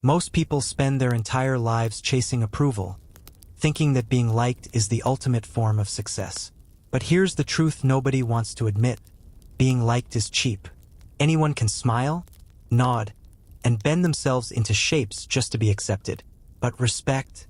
Most people spend their entire lives chasing approval, thinking that being liked is the ultimate form of success. But here's the truth nobody wants to admit. Being liked is cheap. Anyone can smile, nod, and bend themselves into shapes just to be accepted. But respect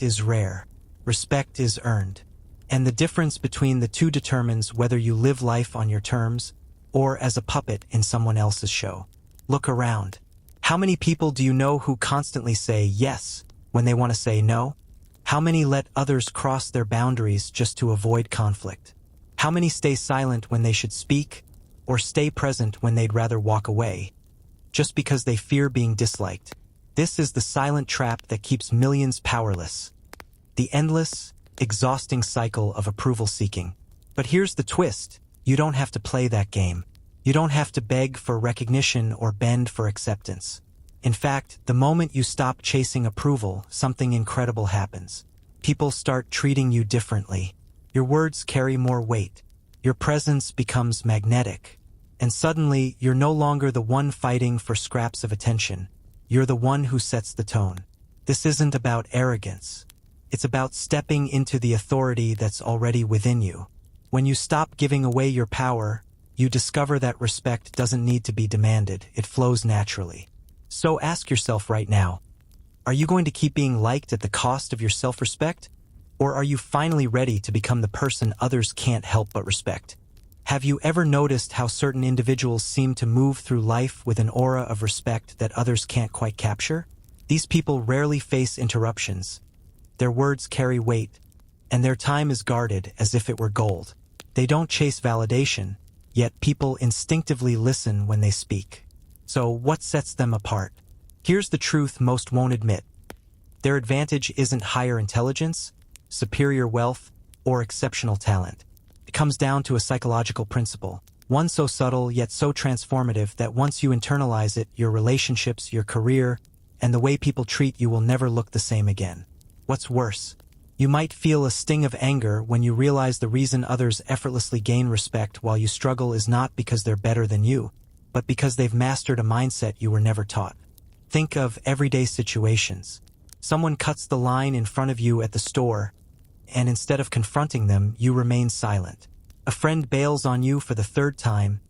is rare. Respect is earned. And the difference between the two determines whether you live life on your terms or as a puppet in someone else's show. Look around. How many people do you know who constantly say yes when they want to say no? How many let others cross their boundaries just to avoid conflict? How many stay silent when they should speak or stay present when they'd rather walk away, just because they fear being disliked? This is the silent trap that keeps millions powerless. The endless, exhausting cycle of approval seeking. But here's the twist. You don't have to play that game. You don't have to beg for recognition or bend for acceptance. In fact, the moment you stop chasing approval, something incredible happens. People start treating you differently. Your words carry more weight. Your presence becomes magnetic. And suddenly, you're no longer the one fighting for scraps of attention. You're the one who sets the tone. This isn't about arrogance. It's about stepping into the authority that's already within you. When you stop giving away your power, you discover that respect doesn't need to be demanded. It flows naturally. So ask yourself right now, are you going to keep being liked at the cost of your self-respect? Or are you finally ready to become the person others can't help but respect? Have you ever noticed how certain individuals seem to move through life with an aura of respect that others can't quite capture? These people rarely face interruptions. Their words carry weight, and their time is guarded as if it were gold. They don't chase validation, yet people instinctively listen when they speak. So what sets them apart? Here's the truth most won't admit. Their advantage isn't higher intelligence, superior wealth, or exceptional talent. It comes down to a psychological principle, one so subtle yet so transformative that once you internalize it, your relationships, your career, and the way people treat you will never look the same again. What's worse? You might feel a sting of anger when you realize the reason others effortlessly gain respect while you struggle is not because they're better than you, but because they've mastered a mindset you were never taught. Think of everyday situations. Someone cuts the line in front of you at the store, and instead of confronting them, you remain silent. A friend bails on you for the third time,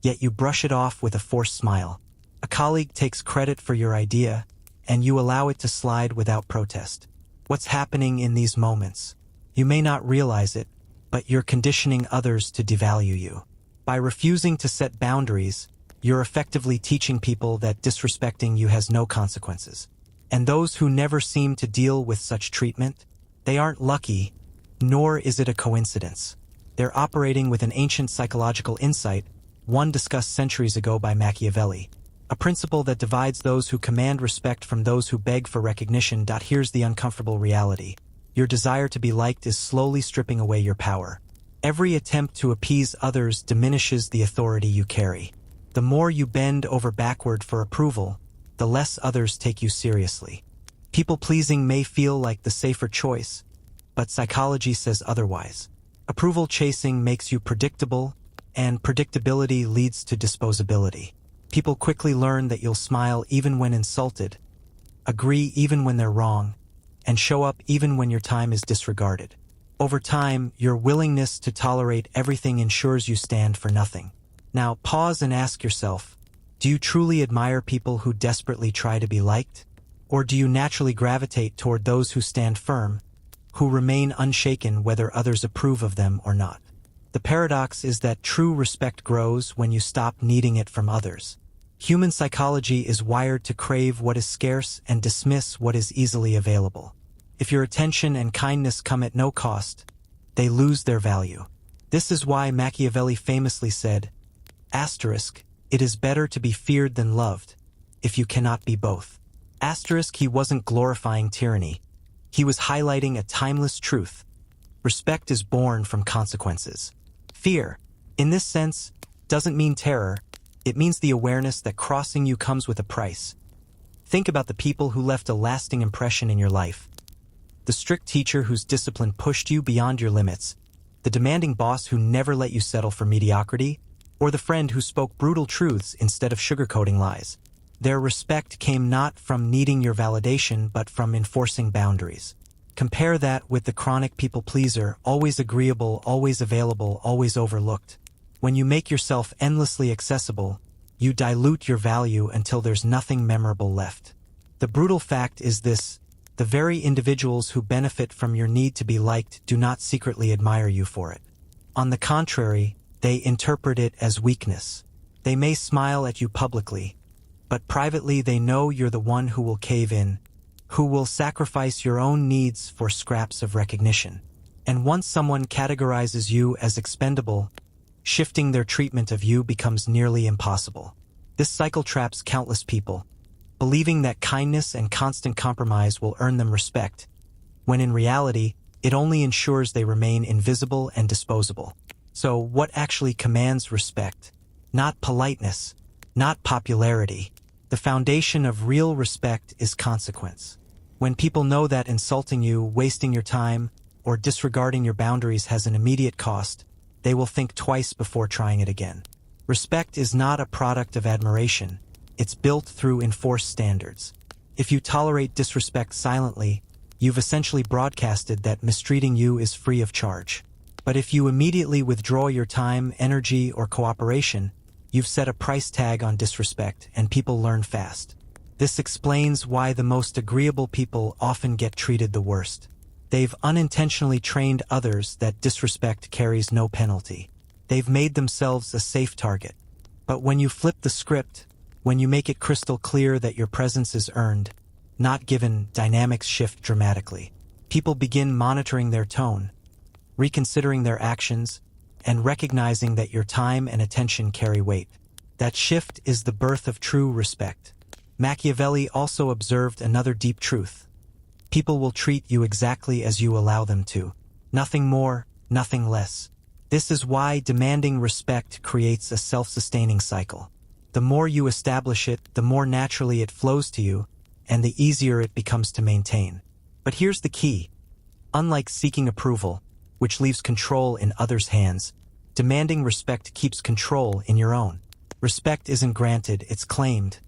yet you brush it off with a forced smile. A colleague takes credit for your idea, and you allow it to slide without protest. What's happening in these moments? You may not realize it, but you're conditioning others to devalue you. By refusing to set boundaries, you're effectively teaching people that disrespecting you has no consequences. And those who never seem to deal with such treatment, they aren't lucky, nor is it a coincidence. They're operating with an ancient psychological insight, one discussed centuries ago by Machiavelli. A principle that divides those who command respect from those who beg for recognition. Here's the uncomfortable reality. Your desire to be liked is slowly stripping away your power. Every attempt to appease others diminishes the authority you carry. The more you bend over backward for approval, the less others take you seriously. People-pleasing may feel like the safer choice, but psychology says otherwise. Approval chasing makes you predictable, and predictability leads to disposability. People quickly learn that you'll smile even when insulted, agree even when they're wrong, and show up even when your time is disregarded. Over time, your willingness to tolerate everything ensures you stand for nothing. Now, pause and ask yourself, do you truly admire people who desperately try to be liked? Or do you naturally gravitate toward those who stand firm, who remain unshaken whether others approve of them or not? The paradox is that true respect grows when you stop needing it from others. Human psychology is wired to crave what is scarce and dismiss what is easily available. If your attention and kindness come at no cost, they lose their value. This is why Machiavelli famously said, "It is better to be feared than loved, if you cannot be both." He wasn't glorifying tyranny. He was highlighting a timeless truth. Respect is born from consequences. Fear, in this sense, doesn't mean terror. It means the awareness that crossing you comes with a price. Think about the people who left a lasting impression in your life. The strict teacher whose discipline pushed you beyond your limits, the demanding boss who never let you settle for mediocrity, or the friend who spoke brutal truths instead of sugarcoating lies. Their respect came not from needing your validation but from enforcing boundaries. Compare that with the chronic people-pleaser, always agreeable, always available, always overlooked. When you make yourself endlessly accessible, you dilute your value until there's nothing memorable left. The brutal fact is this: the very individuals who benefit from your need to be liked do not secretly admire you for it. On the contrary, they interpret it as weakness. They may smile at you publicly, but privately they know you're the one who will cave in, who will sacrifice your own needs for scraps of recognition. And once someone categorizes you as expendable, shifting their treatment of you becomes nearly impossible. This cycle traps countless people, believing that kindness and constant compromise will earn them respect, when in reality, it only ensures they remain invisible and disposable. So what actually commands respect? Not politeness, not popularity. The foundation of real respect is consequence. When people know that insulting you, wasting your time, or disregarding your boundaries has an immediate cost, they will think twice before trying it again. Respect is not a product of admiration. It's built through enforced standards. If you tolerate disrespect silently, you've essentially broadcasted that mistreating you is free of charge. But if you immediately withdraw your time, energy, or cooperation, you've set a price tag on disrespect, and people learn fast. This explains why the most agreeable people often get treated the worst. They've unintentionally trained others that disrespect carries no penalty. They've made themselves a safe target. But when you flip the script, when you make it crystal clear that your presence is earned, not given, dynamics shift dramatically. People begin monitoring their tone, reconsidering their actions, and recognizing that your time and attention carry weight. That shift is the birth of true respect. Machiavelli also observed another deep truth. People will treat you exactly as you allow them to. Nothing more, nothing less. This is why demanding respect creates a self-sustaining cycle. The more you establish it, the more naturally it flows to you, and the easier it becomes to maintain. But here's the key. Unlike seeking approval, which leaves control in others' hands, demanding respect keeps control in your own. Respect isn't granted, it's claimed.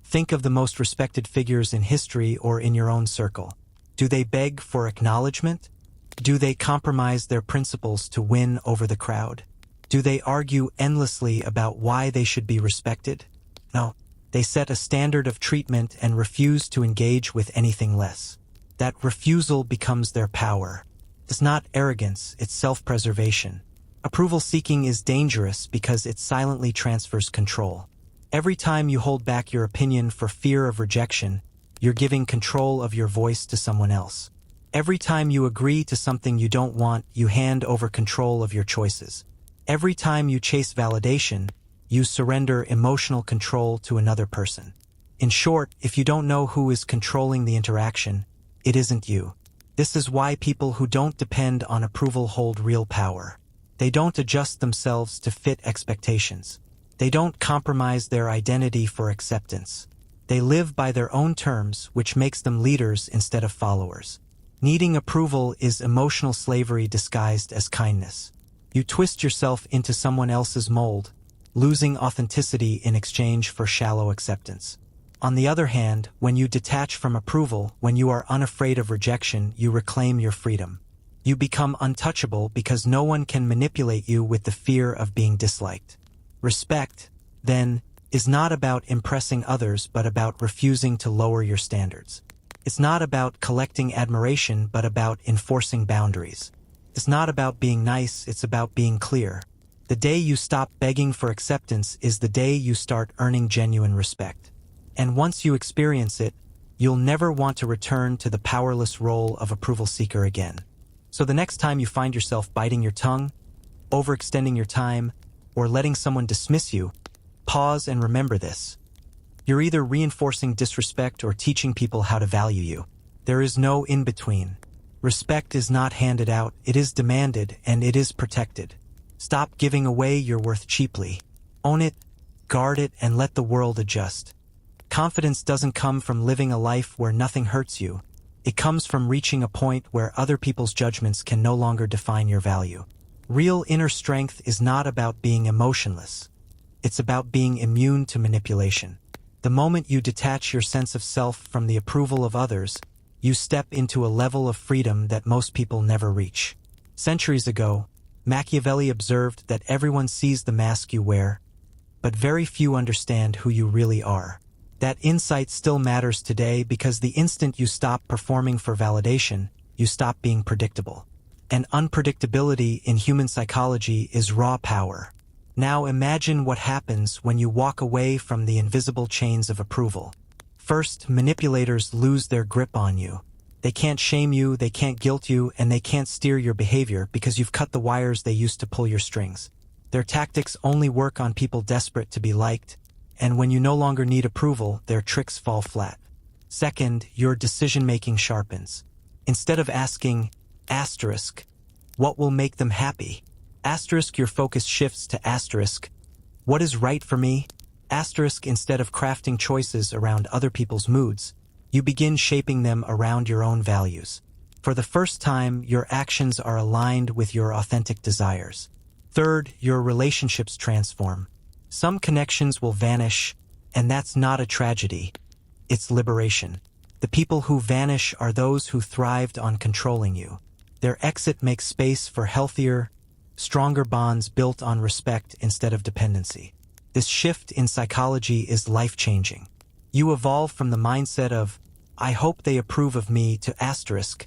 Think of the most respected figures in history or in your own circle. Do they beg for acknowledgement? Do they compromise their principles to win over the crowd? Do they argue endlessly about why they should be respected? No, they set a standard of treatment and refuse to engage with anything less. That refusal becomes their power. It's not arrogance, it's self-preservation. Approval seeking is dangerous because it silently transfers control. Every time you hold back your opinion for fear of rejection, you're giving control of your voice to someone else. Every time you agree to something you don't want, you hand over control of your choices. Every time you chase validation, you surrender emotional control to another person. In short, if you don't know who is controlling the interaction, it isn't you. This is why people who don't depend on approval hold real power. They don't adjust themselves to fit expectations. They don't compromise their identity for acceptance. They live by their own terms, which makes them leaders instead of followers. Needing approval is emotional slavery disguised as kindness. You twist yourself into someone else's mold, losing authenticity in exchange for shallow acceptance. On the other hand, when you detach from approval, when you are unafraid of rejection, you reclaim your freedom. You become untouchable because no one can manipulate you with the fear of being disliked. Respect, then, is not about impressing others but about refusing to lower your standards. It's not about collecting admiration but about enforcing boundaries. It's not about being nice, it's about being clear. The day you stop begging for acceptance is the day you start earning genuine respect. And once you experience it, you'll never want to return to the powerless role of approval seeker again. So the next time you find yourself biting your tongue, overextending your time, or letting someone dismiss you, pause and remember this. You're either reinforcing disrespect or teaching people how to value you. There is no in-between. Respect is not handed out, it is demanded, and it is protected. Stop giving away your worth cheaply. Own it, guard it, and let the world adjust. Confidence doesn't come from living a life where nothing hurts you. It comes from reaching a point where other people's judgments can no longer define your value. Real inner strength is not about being emotionless. It's about being immune to manipulation. The moment you detach your sense of self from the approval of others, you step into a level of freedom that most people never reach. Centuries ago, Machiavelli observed that everyone sees the mask you wear, but very few understand who you really are. That insight still matters today because the instant you stop performing for validation, you stop being predictable. And unpredictability in human psychology is raw power. Now imagine what happens when you walk away from the invisible chains of approval. First, manipulators lose their grip on you. They can't shame you, they can't guilt you, and they can't steer your behavior because you've cut the wires they used to pull your strings. Their tactics only work on people desperate to be liked, and when you no longer need approval, their tricks fall flat. Second, your decision-making sharpens. Instead of asking, asterisk, what will make them happy? Asterisk, your focus shifts to asterisk, what is right for me? Asterisk, instead of crafting choices around other people's moods, you begin shaping them around your own values. For the first time, your actions are aligned with your authentic desires. Third, your relationships transform. Some connections will vanish, and that's not a tragedy. It's liberation. The people who vanish are those who thrived on controlling you. Their exit makes space for healthier, stronger bonds built on respect instead of dependency. This shift in psychology is life-changing. You evolve from the mindset of, I hope they approve of me, to asterisk,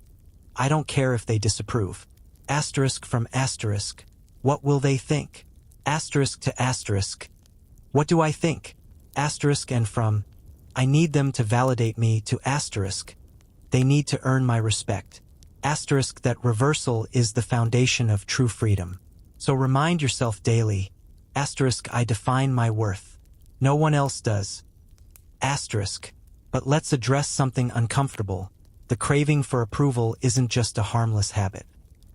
I don't care if they disapprove. Asterisk from asterisk, what will they think? Asterisk to asterisk, what do I think? Asterisk, and from, I need them to validate me, to asterisk, they need to earn my respect. Asterisk, that reversal is the foundation of true freedom. So remind yourself daily, asterisk, I define my worth. No one else does. Asterisk. But let's address something uncomfortable. The craving for approval isn't just a harmless habit.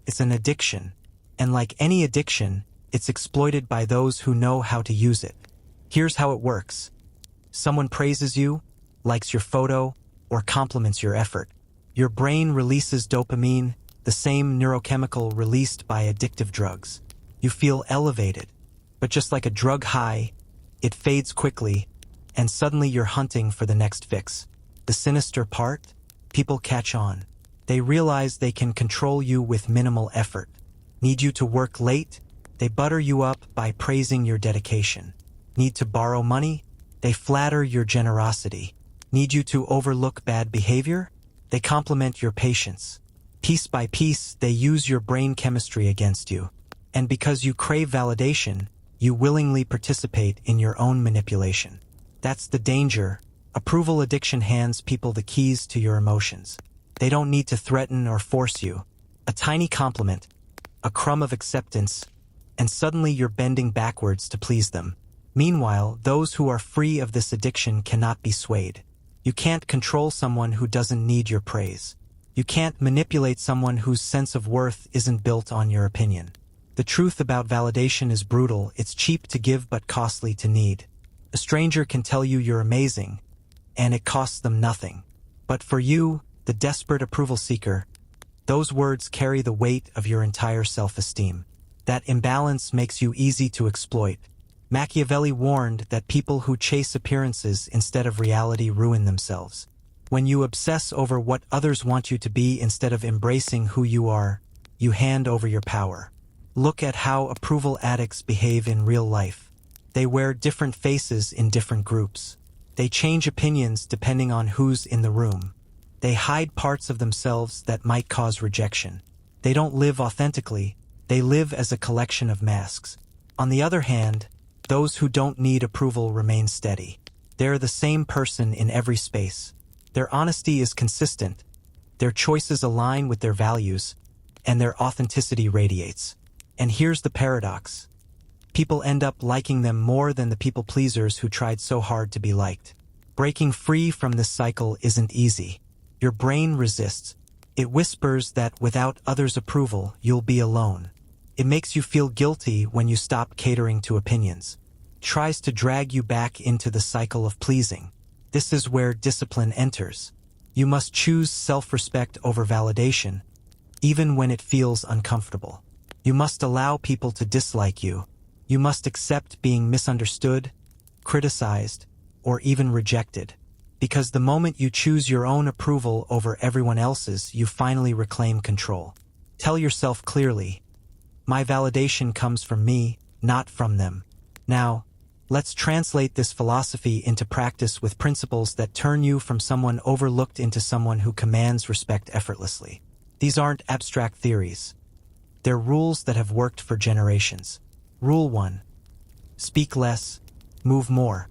It's an addiction. And like any addiction, it's exploited by those who know how to use it. Here's how it works. Someone praises you, likes your photo, or compliments your effort. Your brain releases dopamine, the same neurochemical released by addictive drugs. You feel elevated. But just like a drug high, it fades quickly, and suddenly you're hunting for the next fix. The sinister part? People catch on. They realize they can control you with minimal effort. Need you to work late? They butter you up by praising your dedication. Need to borrow money? They flatter your generosity. Need you to overlook bad behavior? They compliment your patience. Piece by piece, they use your brain chemistry against you. And because you crave validation, you willingly participate in your own manipulation. That's the danger. Approval addiction hands people the keys to your emotions. They don't need to threaten or force you. A tiny compliment, a crumb of acceptance, and suddenly you're bending backwards to please them. Meanwhile, those who are free of this addiction cannot be swayed. You can't control someone who doesn't need your praise. You can't manipulate someone whose sense of worth isn't built on your opinion. The truth about validation is brutal. It's cheap to give but costly to need. A stranger can tell you you're amazing, and it costs them nothing. But for you, the desperate approval seeker, those words carry the weight of your entire self-esteem. That imbalance makes you easy to exploit. Machiavelli warned that people who chase appearances instead of reality ruin themselves. When you obsess over what others want you to be instead of embracing who you are, you hand over your power. Look at how approval addicts behave in real life. They wear different faces in different groups. They change opinions depending on who's in the room. They hide parts of themselves that might cause rejection. They don't live authentically. They live as a collection of masks. On the other hand, those who don't need approval remain steady. They're the same person in every space. Their honesty is consistent. Their choices align with their values, and their authenticity radiates. And here's the paradox. People end up liking them more than the people pleasers who tried so hard to be liked. Breaking free from this cycle isn't easy. Your brain resists. It whispers that without others' approval, you'll be alone. It makes you feel guilty when you stop catering to opinions. It tries to drag you back into the cycle of pleasing. This is where discipline enters. You must choose self-respect over validation, even when it feels uncomfortable. You must allow people to dislike you. You must accept being misunderstood, criticized, or even rejected. Because the moment you choose your own approval over everyone else's, you finally reclaim control. Tell yourself clearly, my validation comes from me, not from them. Now, let's translate this philosophy into practice with principles that turn you from someone overlooked into someone who commands respect effortlessly. These aren't abstract theories. They're rules that have worked for generations. Rule 1. Speak less, move more.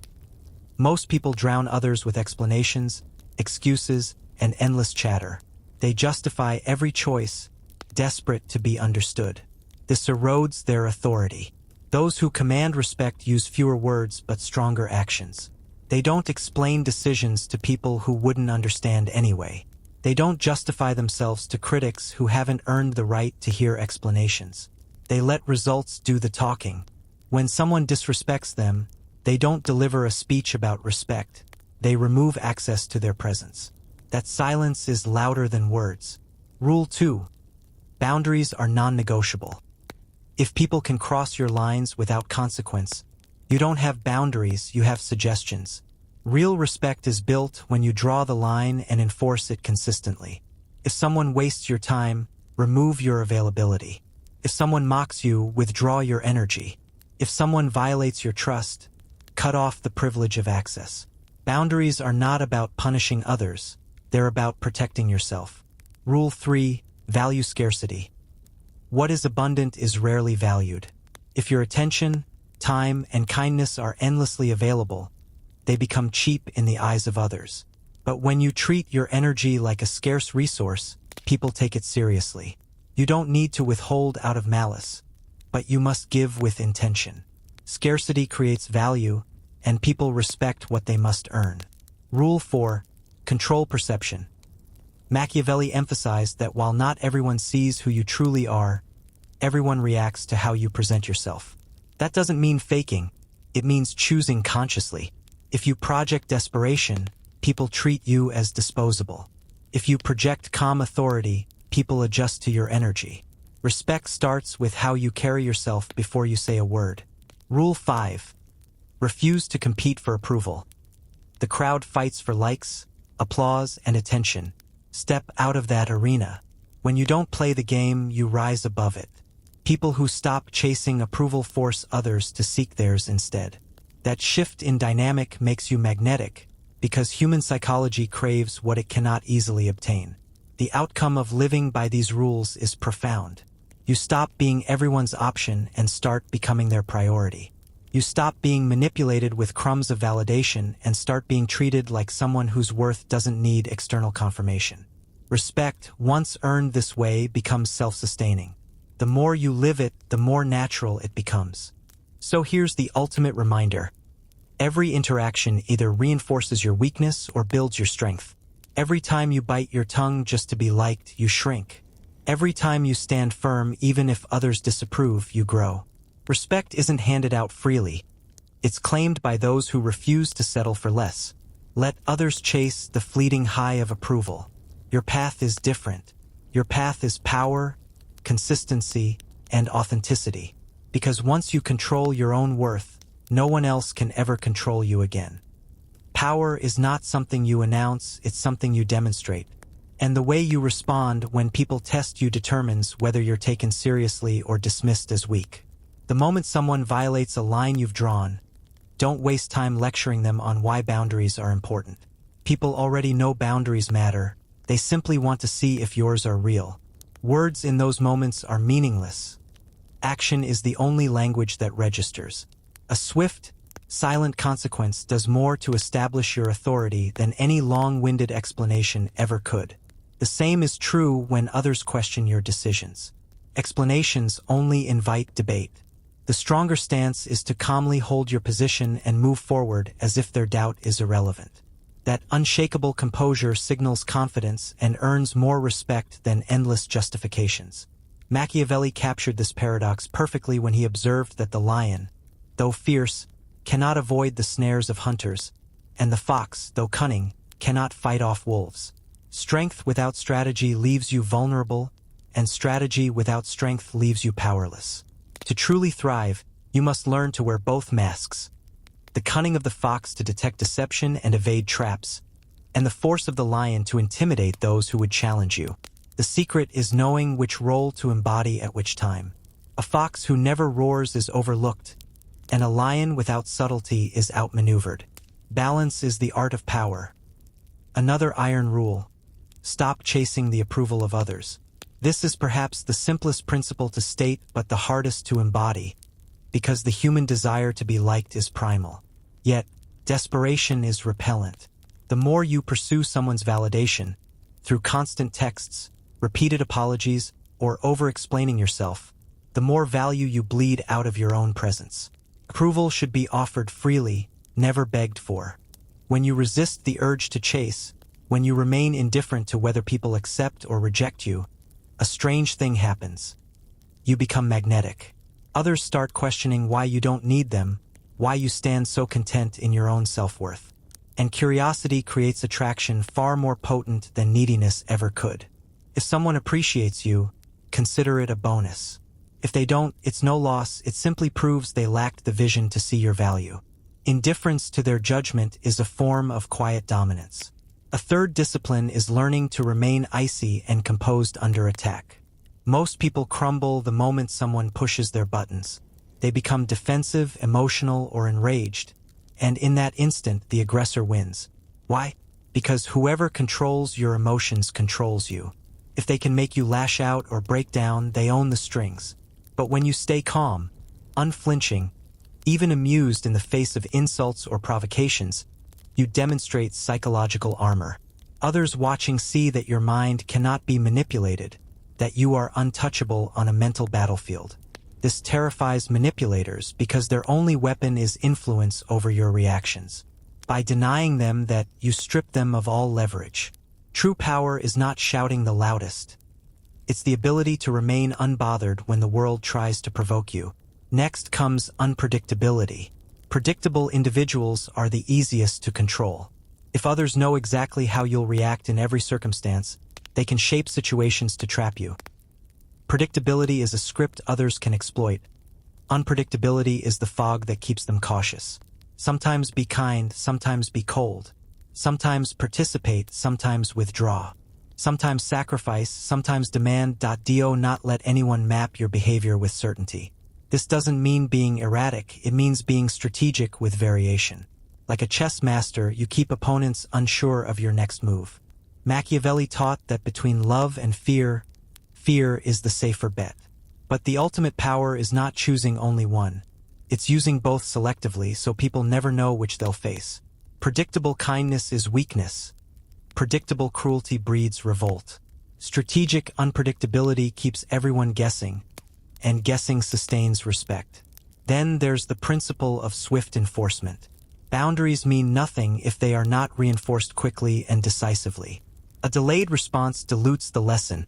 Most people drown others with explanations, excuses, and endless chatter. They justify every choice, desperate to be understood. This erodes their authority. Those who command respect use fewer words but stronger actions. They don't explain decisions to people who wouldn't understand anyway. They don't justify themselves to critics who haven't earned the right to hear explanations. They let results do the talking. When someone disrespects them, they don't deliver a speech about respect. They remove access to their presence. That silence is louder than words. Rule 2. Boundaries are non-negotiable. If people can cross your lines without consequence, you don't have boundaries, you have suggestions. Real respect is built when you draw the line and enforce it consistently. If someone wastes your time, remove your availability. If someone mocks you, withdraw your energy. If someone violates your trust, cut off the privilege of access. Boundaries are not about punishing others, they're about protecting yourself. Rule 3. Value scarcity. What is abundant is rarely valued. If your attention, time, and kindness are endlessly available, they become cheap in the eyes of others. But when you treat your energy like a scarce resource, people take it seriously. You don't need to withhold out of malice, but you must give with intention. Scarcity creates value, and people respect what they must earn. Rule 4. Control perception. Machiavelli emphasized that while not everyone sees who you truly are, everyone reacts to how you present yourself. That doesn't mean faking, it means choosing consciously. If you project desperation, people treat you as disposable. If you project calm authority, people adjust to your energy. Respect starts with how you carry yourself before you say a word. Rule 5. Refuse to compete for approval. The crowd fights for likes, applause, and attention. Step out of that arena. When you don't play the game, you rise above it. People who stop chasing approval force others to seek theirs instead. That shift in dynamic makes you magnetic, because human psychology craves what it cannot easily obtain. The outcome of living by these rules is profound. You stop being everyone's option and start becoming their priority. You stop being manipulated with crumbs of validation and start being treated like someone whose worth doesn't need external confirmation. Respect, once earned this way, becomes self-sustaining. The more you live it, the more natural it becomes. So here's the ultimate reminder. Every interaction either reinforces your weakness or builds your strength. Every time you bite your tongue just to be liked, you shrink. Every time you stand firm, even if others disapprove, you grow. Respect isn't handed out freely. It's claimed by those who refuse to settle for less. Let others chase the fleeting high of approval. Your path is different. Your path is power, consistency, and authenticity. Because once you control your own worth, no one else can ever control you again. Power is not something you announce, it's something you demonstrate. And the way you respond when people test you determines whether you're taken seriously or dismissed as weak. The moment someone violates a line you've drawn, don't waste time lecturing them on why boundaries are important. People already know boundaries matter. They simply want to see if yours are real. Words in those moments are meaningless. Action is the only language that registers. A swift, silent consequence does more to establish your authority than any long-winded explanation ever could. The same is true when others question your decisions. Explanations only invite debate. The stronger stance is to calmly hold your position and move forward as if their doubt is irrelevant. That unshakable composure signals confidence and earns more respect than endless justifications. Machiavelli captured this paradox perfectly when he observed that the lion, though fierce, cannot avoid the snares of hunters, and the fox, though cunning, cannot fight off wolves. Strength without strategy leaves you vulnerable, and strategy without strength leaves you powerless. To truly thrive, you must learn to wear both masks. the cunning of the fox to detect deception and evade traps, and the force of the lion to intimidate those who would challenge you. The secret is knowing which role to embody at which time. A fox who never roars is overlooked, and a lion without subtlety is outmaneuvered. Balance is the art of power. Another iron rule: stop chasing the approval of others. This is perhaps the simplest principle to state but the hardest to embody, because the human desire to be liked is primal. Yet, desperation is repellent. The more you pursue someone's validation, through constant texts, repeated apologies, or over-explaining yourself, the more value you bleed out of your own presence. Approval should be offered freely, never begged for. When you resist the urge to chase, when you remain indifferent to whether people accept or reject you, a strange thing happens. You become magnetic. Others start questioning why you don't need them, why you stand so content in your own self-worth. And curiosity creates attraction far more potent than neediness ever could. If someone appreciates you, consider it a bonus. If they don't, it's no loss, it simply proves they lacked the vision to see your value. Indifference to their judgment is a form of quiet dominance. A third discipline is learning to remain icy and composed under attack. Most people crumble the moment someone pushes their buttons. They become defensive, emotional, or enraged, and in that instant the aggressor wins. Why? Because whoever controls your emotions controls you. If they can make you lash out or break down, they own the strings. But when you stay calm, unflinching, even amused in the face of insults or provocations, you demonstrate psychological armor. Others watching see that your mind cannot be manipulated, that you are untouchable on a mental battlefield. This terrifies manipulators because their only weapon is influence over your reactions. By denying them that, you strip them of all leverage. True power is not shouting the loudest. It's the ability to remain unbothered when the world tries to provoke you. Next comes unpredictability. Predictable individuals are the easiest to control. If others know exactly how you'll react in every circumstance, they can shape situations to trap you. Predictability is a script others can exploit. Unpredictability is the fog that keeps them cautious. Sometimes be kind, sometimes be cold. Sometimes participate, sometimes withdraw. Sometimes sacrifice, sometimes demand. Do not let anyone map your behavior with certainty. This doesn't mean being erratic, it means being strategic with variation. Like a chess master, you keep opponents unsure of your next move. Machiavelli taught that between love and fear is the safer bet. But the ultimate power is not choosing only one. It's using both selectively so people never know which they'll face. Predictable kindness is weakness. Predictable cruelty breeds revolt. Strategic unpredictability keeps everyone guessing, and guessing sustains respect. Then there's the principle of swift enforcement. Boundaries mean nothing if they are not reinforced quickly and decisively. A delayed response dilutes the lesson.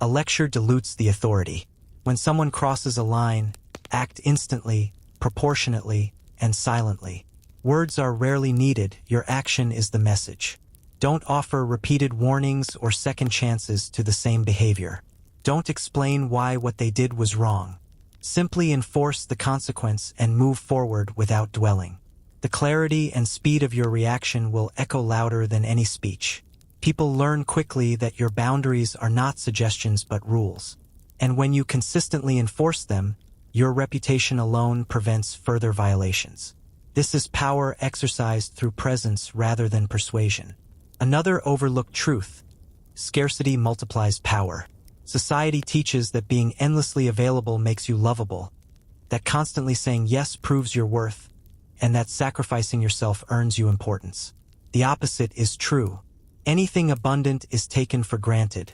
A lecture dilutes the authority. When someone crosses a line, act instantly, proportionately, and silently. Words are rarely needed, your action is the message. Don't offer repeated warnings or second chances to the same behavior. Don't explain why what they did was wrong. Simply enforce the consequence and move forward without dwelling. The clarity and speed of your reaction will echo louder than any speech. People learn quickly that your boundaries are not suggestions but rules. And when you consistently enforce them, your reputation alone prevents further violations. This is power exercised through presence rather than persuasion. Another overlooked truth: scarcity multiplies power. Society teaches that being endlessly available makes you lovable, that constantly saying yes proves your worth, and that sacrificing yourself earns you importance. The opposite is true. Anything abundant is taken for granted.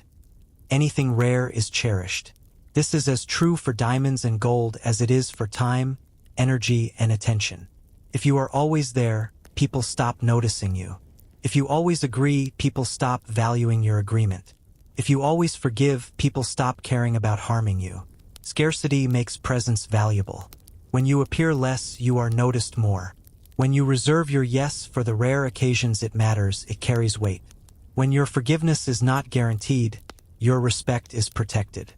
Anything rare is cherished. This is as true for diamonds and gold as it is for time, energy, and attention. If you are always there, people stop noticing you. If you always agree, people stop valuing your agreement. If you always forgive, people stop caring about harming you. Scarcity makes presence valuable. When you appear less, you are noticed more. When you reserve your yes for the rare occasions it matters, it carries weight. When your forgiveness is not guaranteed, your respect is protected.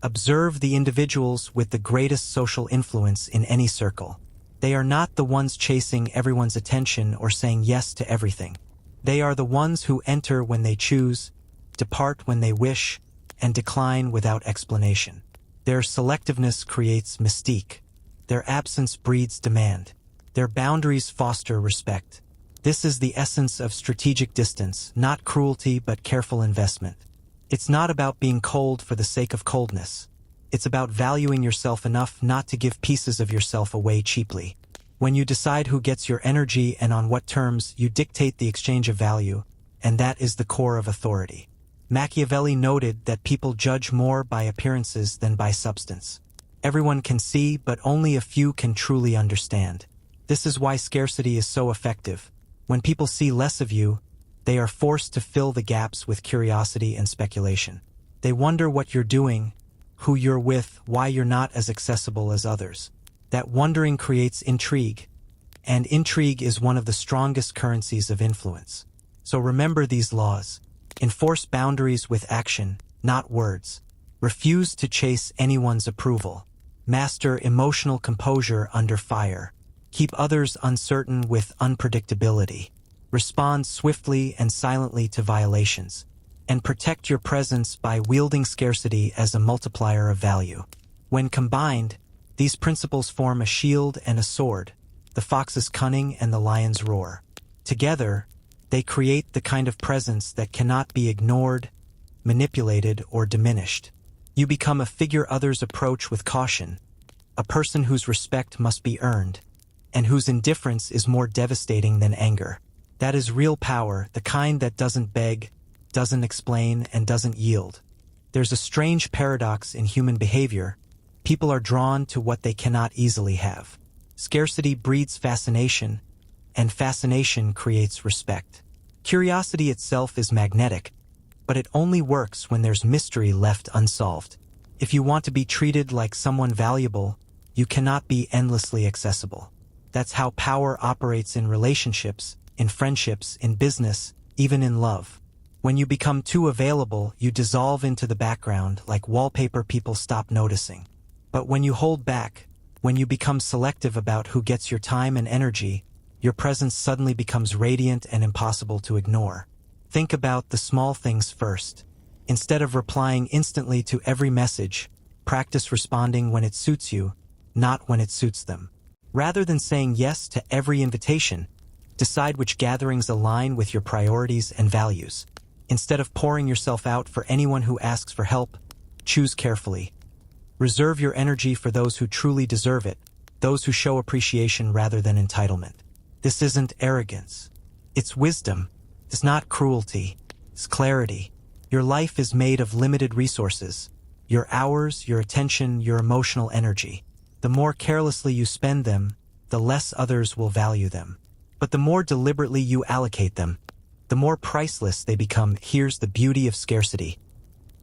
Observe the individuals with the greatest social influence in any circle. They are not the ones chasing everyone's attention or saying yes to everything. They are the ones who enter when they choose, depart when they wish, and decline without explanation. Their selectiveness creates mystique. Their absence breeds demand. Their boundaries foster respect. This is the essence of strategic distance, not cruelty but careful investment. It's not about being cold for the sake of coldness. It's about valuing yourself enough not to give pieces of yourself away cheaply. When you decide who gets your energy and on what terms, you dictate the exchange of value, and that is the core of authority. Machiavelli noted that people judge more by appearances than by substance. Everyone can see, but only a few can truly understand. This is why scarcity is so effective. When people see less of you, they are forced to fill the gaps with curiosity and speculation. They wonder what you're doing, who you're with, why you're not as accessible as others. That wondering creates intrigue, and intrigue is one of the strongest currencies of influence. So remember these laws. Enforce boundaries with action, not words. Refuse to chase anyone's approval. Master emotional composure under fire. Keep others uncertain with unpredictability. Respond swiftly and silently to violations. And protect your presence by wielding scarcity as a multiplier of value. When combined, these principles form a shield and a sword, the fox's cunning and the lion's roar. Together, they create the kind of presence that cannot be ignored, manipulated, or diminished. You become a figure others approach with caution, a person whose respect must be earned, and whose indifference is more devastating than anger. That is real power, the kind that doesn't beg, doesn't explain, and doesn't yield. There's a strange paradox in human behavior. People are drawn to what they cannot easily have. Scarcity breeds fascination, and fascination creates respect. Curiosity itself is magnetic, but it only works when there's mystery left unsolved. If you want to be treated like someone valuable, you cannot be endlessly accessible. That's how power operates in relationships, in friendships, in business, even in love. When you become too available, you dissolve into the background like wallpaper people stop noticing. But when you hold back, when you become selective about who gets your time and energy, your presence suddenly becomes radiant and impossible to ignore. Think about the small things first. Instead of replying instantly to every message, practice responding when it suits you, not when it suits them. Rather than saying yes to every invitation, decide which gatherings align with your priorities and values. Instead of pouring yourself out for anyone who asks for help, choose carefully. Reserve your energy for those who truly deserve it, those who show appreciation rather than entitlement. This isn't arrogance. It's wisdom. It's not cruelty. It's clarity. Your life is made of limited resources. Your hours, your attention, your emotional energy. The more carelessly you spend them, the less others will value them. But the more deliberately you allocate them, the more priceless they become. Here's the beauty of scarcity.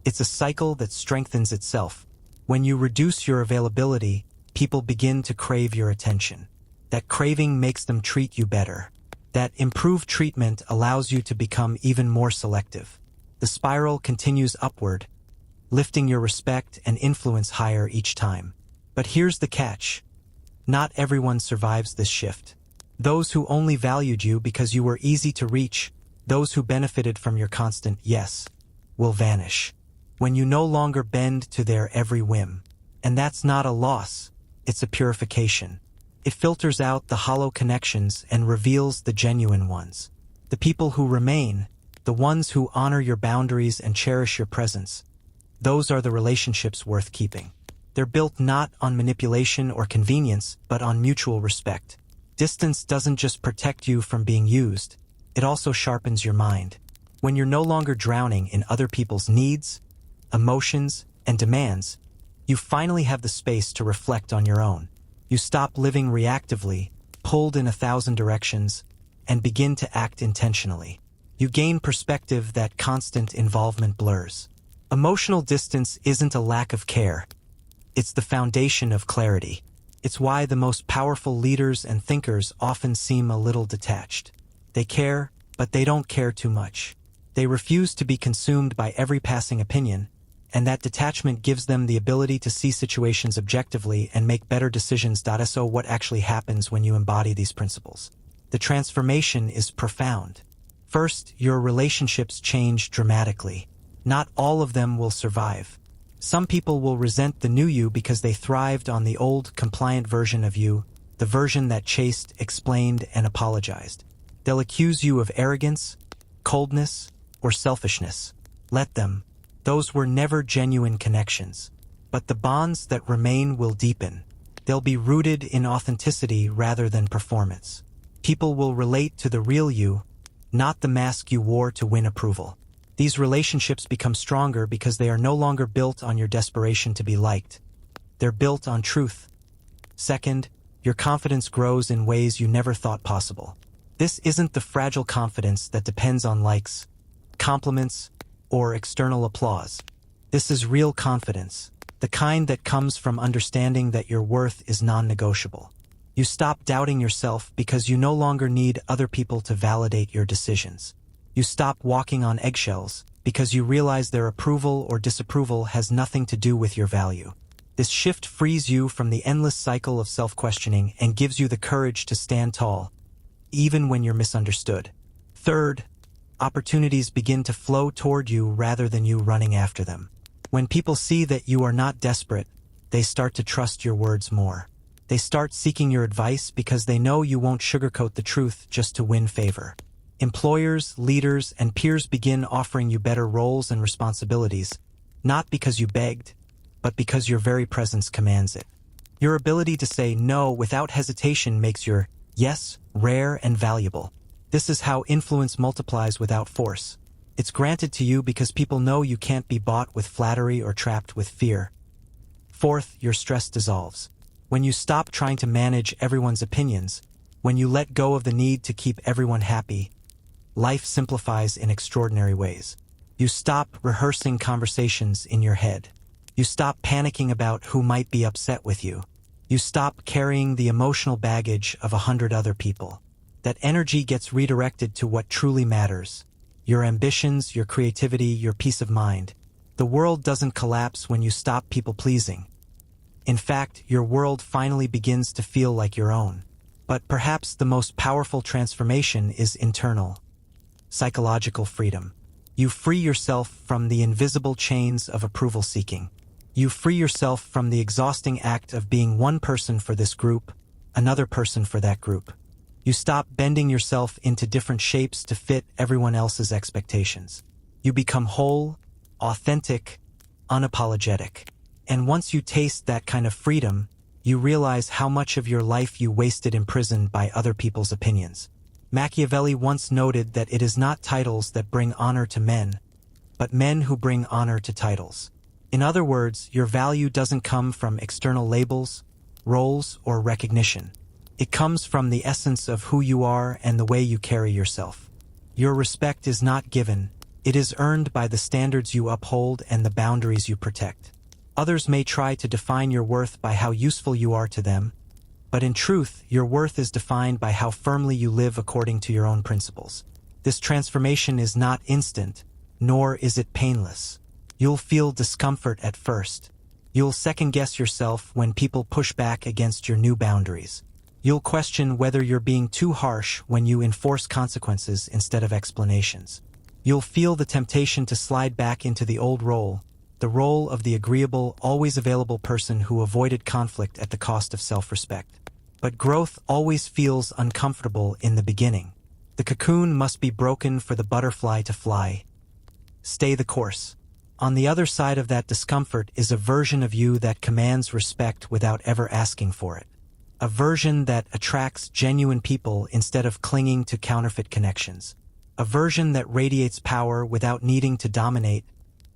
It's a cycle that strengthens itself. When you reduce your availability, people begin to crave your attention. That craving makes them treat you better. That improved treatment allows you to become even more selective. The spiral continues upward, lifting your respect and influence higher each time. But here's the catch. Not everyone survives this shift. Those who only valued you because you were easy to reach, those who benefited from your constant yes, will vanish when you no longer bend to their every whim. And that's not a loss, it's a purification. It filters out the hollow connections and reveals the genuine ones. The people who remain, the ones who honor your boundaries and cherish your presence, those are the relationships worth keeping. They're built not on manipulation or convenience, but on mutual respect. Distance doesn't just protect you from being used, it also sharpens your mind. When you're no longer drowning in other people's needs, emotions, and demands, you finally have the space to reflect on your own. You stop living reactively, pulled in 1,000 directions, and begin to act intentionally. You gain perspective that constant involvement blurs. Emotional distance isn't a lack of care. It's the foundation of clarity. It's why the most powerful leaders and thinkers often seem a little detached. They care, but they don't care too much. They refuse to be consumed by every passing opinion, and that detachment gives them the ability to see situations objectively and make better decisions. So what actually happens when you embody these principles? The transformation is profound. First, your relationships change dramatically. Not all of them will survive. Some people will resent the new you because they thrived on the old, compliant version of you, the version that chased, explained, and apologized. They'll accuse you of arrogance, coldness, or selfishness. Let them. Those were never genuine connections. But the bonds that remain will deepen. They'll be rooted in authenticity rather than performance. People will relate to the real you, not the mask you wore to win approval. These relationships become stronger because they are no longer built on your desperation to be liked. They're built on truth. Second, your confidence grows in ways you never thought possible. This isn't the fragile confidence that depends on likes, compliments, or external applause. This is real confidence, the kind that comes from understanding that your worth is non-negotiable. You stop doubting yourself because you no longer need other people to validate your decisions. You stop walking on eggshells because you realize their approval or disapproval has nothing to do with your value. This shift frees you from the endless cycle of self-questioning and gives you the courage to stand tall, even when you're misunderstood. Third, opportunities begin to flow toward you rather than you running after them. When people see that you are not desperate, they start to trust your words more. They start seeking your advice because they know you won't sugarcoat the truth just to win favor. Employers, leaders, and peers begin offering you better roles and responsibilities, not because you begged, but because your very presence commands it. Your ability to say no without hesitation makes your yes rare and valuable. This is how influence multiplies without force. It's granted to you because people know you can't be bought with flattery or trapped with fear. Fourth, your stress dissolves. When you stop trying to manage everyone's opinions, when you let go of the need to keep everyone happy, life simplifies in extraordinary ways. You stop rehearsing conversations in your head. You stop panicking about who might be upset with you. You stop carrying the emotional baggage of 100 other people. That energy gets redirected to what truly matters. Your ambitions, your creativity, your peace of mind. The world doesn't collapse when you stop people-pleasing. In fact, your world finally begins to feel like your own. But perhaps the most powerful transformation is internal. Psychological freedom. You free yourself from the invisible chains of approval seeking. You free yourself from the exhausting act of being one person for this group, another person for that group. You stop bending yourself into different shapes to fit everyone else's expectations. You become whole, authentic, unapologetic. And once you taste that kind of freedom, you realize how much of your life you wasted imprisoned by other people's opinions. Machiavelli once noted that it is not titles that bring honor to men, but men who bring honor to titles. In other words, your value doesn't come from external labels, roles, or recognition. It comes from the essence of who you are and the way you carry yourself. Your respect is not given, it is earned by the standards you uphold and the boundaries you protect. Others may try to define your worth by how useful you are to them, but in truth, your worth is defined by how firmly you live according to your own principles. This transformation is not instant, nor is it painless. You'll feel discomfort at first. You'll second-guess yourself when people push back against your new boundaries. You'll question whether you're being too harsh when you enforce consequences instead of explanations. You'll feel the temptation to slide back into the old role, the role of the agreeable, always available person who avoided conflict at the cost of self-respect. But growth always feels uncomfortable in the beginning. The cocoon must be broken for the butterfly to fly. Stay the course. On the other side of that discomfort is a version of you that commands respect without ever asking for it. A version that attracts genuine people instead of clinging to counterfeit connections. A version that radiates power without needing to dominate,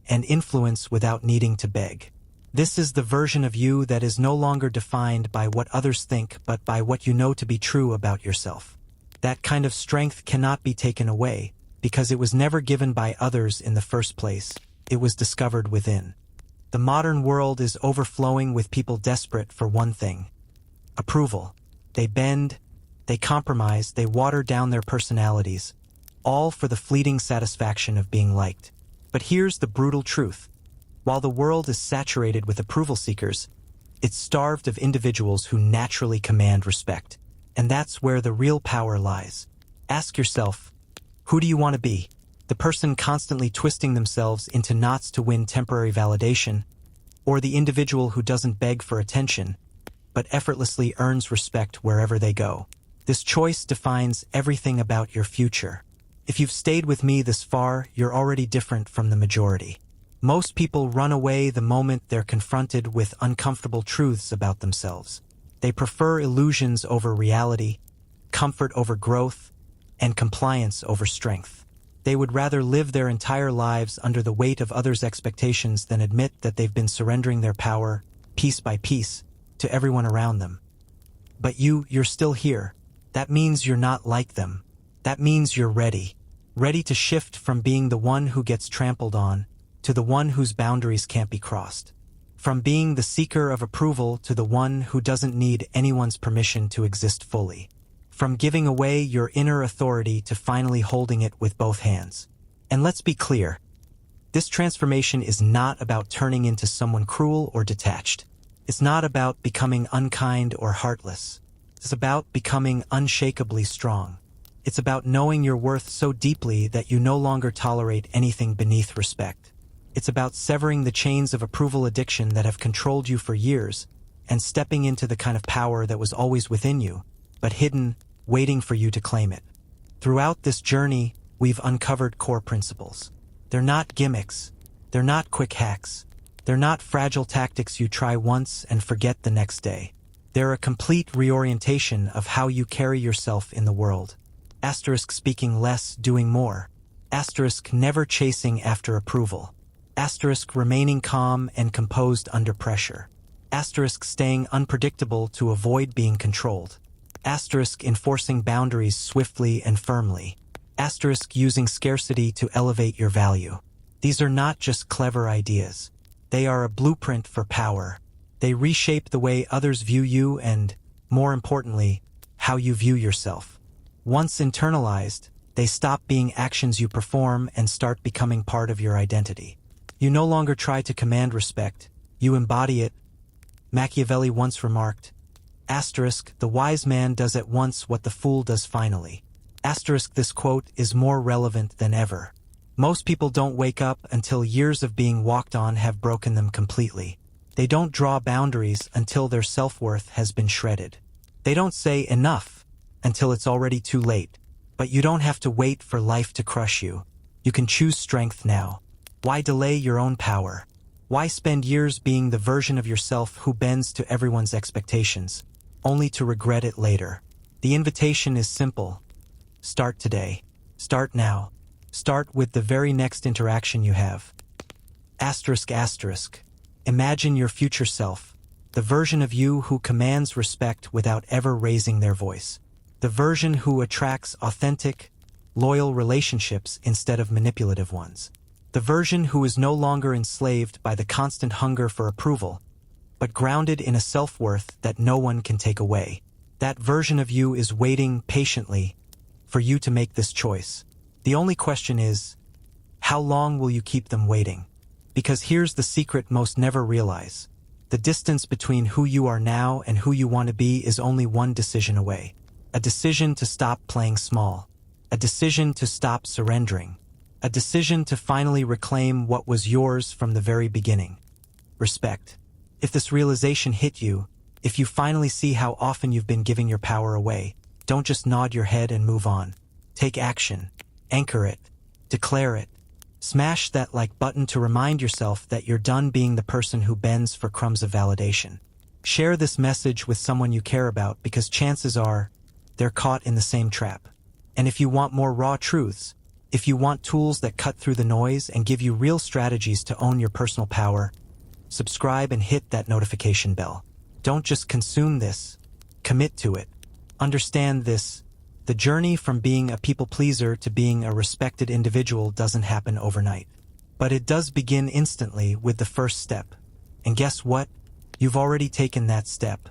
and influence without needing to beg. This is the version of you that is no longer defined by what others think but by what you know to be true about yourself. That kind of strength cannot be taken away, because it was never given by others in the first place. It was discovered within. The modern world is overflowing with people desperate for one thing: approval. They bend, they compromise, they water down their personalities, all for the fleeting satisfaction of being liked. But here's the brutal truth. While the world is saturated with approval seekers, it's starved of individuals who naturally command respect. And that's where the real power lies. Ask yourself, who do you want to be? The person constantly twisting themselves into knots to win temporary validation, or the individual who doesn't beg for attention, but effortlessly earns respect wherever they go? This choice defines everything about your future. If you've stayed with me this far, you're already different from the majority. Most people run away the moment they're confronted with uncomfortable truths about themselves. They prefer illusions over reality, comfort over growth, and compliance over strength. They would rather live their entire lives under the weight of others' expectations than admit that they've been surrendering their power, piece by piece, to everyone around them. But you're still here. That means you're not like them. That means you're ready. Ready to shift from being the one who gets trampled on to the one whose boundaries can't be crossed. From being the seeker of approval to the one who doesn't need anyone's permission to exist fully. From giving away your inner authority to finally holding it with both hands. And let's be clear, this transformation is not about turning into someone cruel or detached. It's not about becoming unkind or heartless. It's about becoming unshakably strong. It's about knowing your worth so deeply that you no longer tolerate anything beneath respect. It's about severing the chains of approval addiction that have controlled you for years and stepping into the kind of power that was always within you, but hidden, waiting for you to claim it. Throughout this journey, we've uncovered core principles. They're not gimmicks. They're not quick hacks. They're not fragile tactics you try once and forget the next day. They're a complete reorientation of how you carry yourself in the world. Asterisk speaking less, doing more. Asterisk never chasing after approval. Asterisk remaining calm and composed under pressure. Asterisk staying unpredictable to avoid being controlled. Asterisk enforcing boundaries swiftly and firmly. Asterisk using scarcity to elevate your value. These are not just clever ideas. They are a blueprint for power. They reshape the way others view you and, more importantly, how you view yourself. Once internalized, they stop being actions you perform and start becoming part of your identity. You no longer try to command respect, you embody it. Machiavelli once remarked, asterisk, the wise man does at once what the fool does finally. Asterisk, this quote is more relevant than ever. Most people don't wake up until years of being walked on have broken them completely. They don't draw boundaries until their self-worth has been shredded. They don't say enough until it's already too late. But you don't have to wait for life to crush you. You can choose strength now. Why delay your own power? Why spend years being the version of yourself who bends to everyone's expectations, only to regret it later? The invitation is simple. Start today. Start now. Start with the very next interaction you have. Asterisk asterisk. Imagine your future self, the version of you who commands respect without ever raising their voice. The version who attracts authentic, loyal relationships instead of manipulative ones. The version who is no longer enslaved by the constant hunger for approval, but grounded in a self-worth that no one can take away. That version of you is waiting patiently for you to make this choice. The only question is, how long will you keep them waiting? Because here's the secret most never realize. The distance between who you are now and who you want to be is only one decision away. A decision to stop playing small. A decision to stop surrendering. A decision to finally reclaim what was yours from the very beginning. Respect. If this realization hit you, if you finally see how often you've been giving your power away, don't just nod your head and move on. Take action. Anchor it. Declare it. Smash that like button to remind yourself that you're done being the person who bends for crumbs of validation. Share this message with someone you care about because chances are they're caught in the same trap. And if you want more raw truths, if you want tools that cut through the noise and give you real strategies to own your personal power, subscribe and hit that notification bell. Don't just consume this, commit to it. Understand this, the journey from being a people pleaser to being a respected individual doesn't happen overnight. But it does begin instantly with the first step. And guess what? You've already taken that step.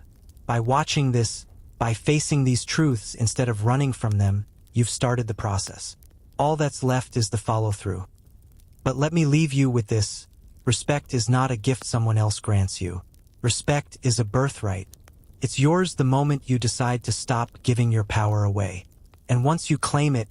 By watching this, by facing these truths instead of running from them, you've started the process. All that's left is the follow-through. But let me leave you with this. Respect is not a gift someone else grants you. Respect is a birthright. It's yours the moment you decide to stop giving your power away. And once you claim it,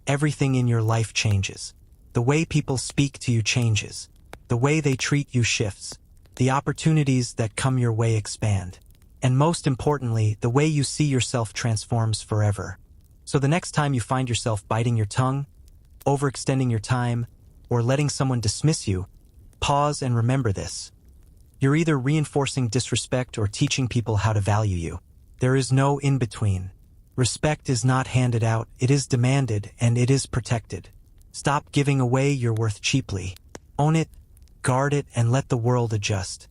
everything in your life changes. The way people speak to you changes. The way they treat you shifts. The opportunities that come your way expand. And most importantly, the way you see yourself transforms forever. So the next time you find yourself biting your tongue, overextending your time, or letting someone dismiss you, pause and remember this. You're either reinforcing disrespect or teaching people how to value you. There is no in-between. Respect is not handed out, it is demanded, and it is protected. Stop giving away your worth cheaply. Own it, guard it, and let the world adjust.